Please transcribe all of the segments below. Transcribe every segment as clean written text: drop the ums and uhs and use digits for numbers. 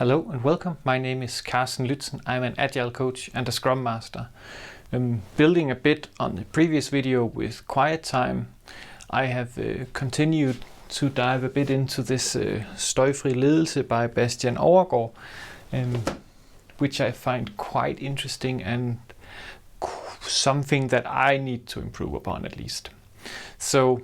Hello and welcome. My name is Carsten Lützen. I'm an Agile coach and a Scrum Master. Building a bit on the previous video with quiet time, I have continued to dive a bit into this Støjfri Ledelse by Bastian Overgaard, which I find quite interesting and something that I need to improve upon at least. So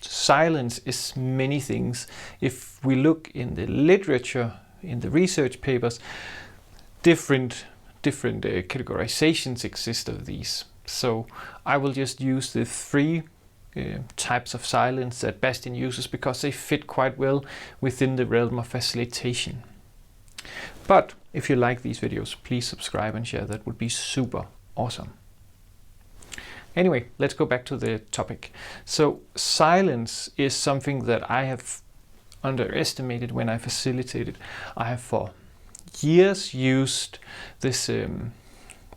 silence is many things. If we look in the literature, in the research papers, different categorizations exist of these. So I will just use the three types of silence that Bastian uses because they fit quite well within the realm of facilitation. But if you like these videos, please subscribe and share. That would be super awesome. Anyway, let's go back to the topic. So silence is something that I have underestimated when I facilitated. I have for years used this,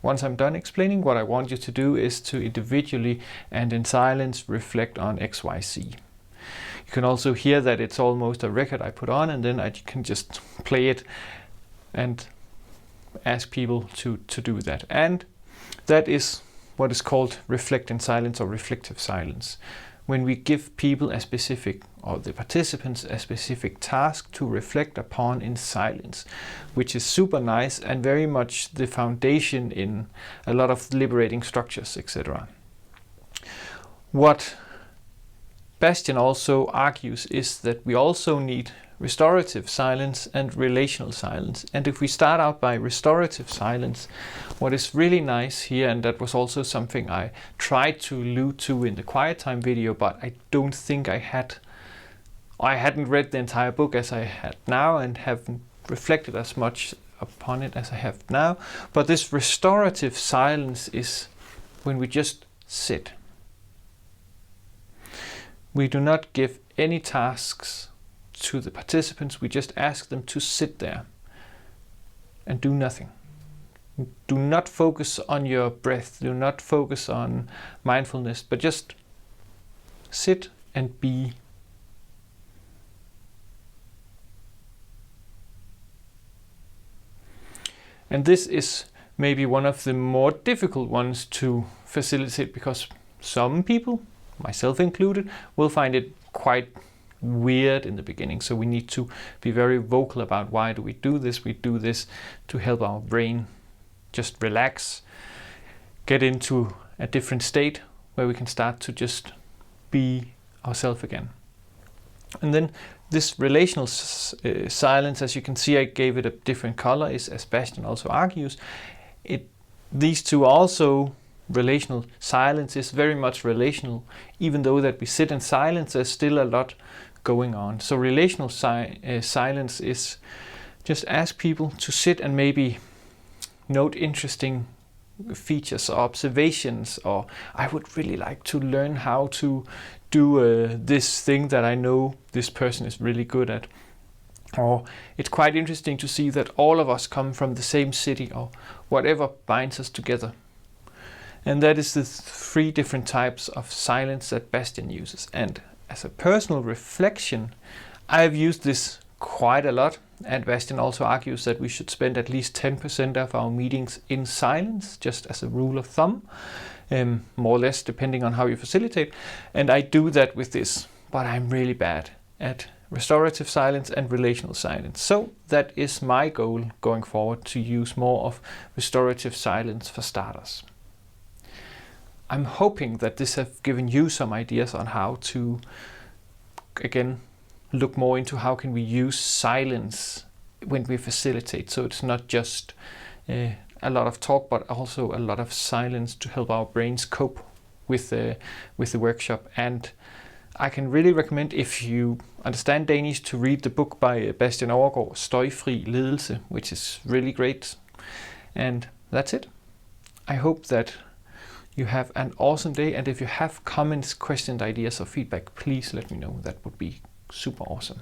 once I'm done explaining, what I want you to do is to individually and in silence reflect on XYZ. You can also hear that it's almost a record I put on, and then I can just play it and ask people to do that. And that is what is called reflect in silence or reflective silence. When we give people a specific, or the participants, a specific task to reflect upon in silence, which is super nice and very much the foundation in a lot of liberating structures, etc. What Bastian also argues is that we also need restorative silence and relational silence. And if we start out by restorative silence, what is really nice here, and that was also something I tried to allude to in the quiet time video, but I don't think I hadn't read the entire book as I had now and haven't reflected as much upon it as I have now. But this restorative silence is when we just sit. We do not give any tasks to the participants, we just ask them to sit there and do nothing. Do not focus on your breath, do not focus on mindfulness, but just sit and be. And this is maybe one of the more difficult ones to facilitate because some people, myself included, will find it quite weird in the beginning. So we need to be very vocal about why do we do this. We do this to help our brain just relax, get into a different state where we can start to just be ourselves again. And then this relational silence, as you can see, I gave it a different color, is, as Bastian also argues, these two also, relational silence is very much relational, even though that we sit in silence, there's still a lot going on. So relational silence is just ask people to sit and maybe note interesting features or observations, or I would really like to learn how to do this thing that I know this person is really good at. Or it's quite interesting to see that all of us come from the same city, or whatever binds us together. And that is the three different types of silence that Bastian uses. And as a personal reflection, I've used this quite a lot. And Bastian also argues that we should spend at least 10% of our meetings in silence, just as a rule of thumb, more or less depending on how you facilitate. And I do that with this, but I'm really bad at restorative silence and relational silence. So that is my goal going forward, to use more of restorative silence for starters. I'm hoping that this has given you some ideas on how to, again, look more into how can we use silence when we facilitate. So it's not just a lot of talk, but also a lot of silence to help our brains cope with the workshop. And I can really recommend, if you understand Danish, to read the book by Bastian Overgaard, Støjfri Ledelse, which is really great. And that's it. I hope that you have an awesome day, and if you have comments, questions, ideas or feedback, please let me know. That would be super awesome.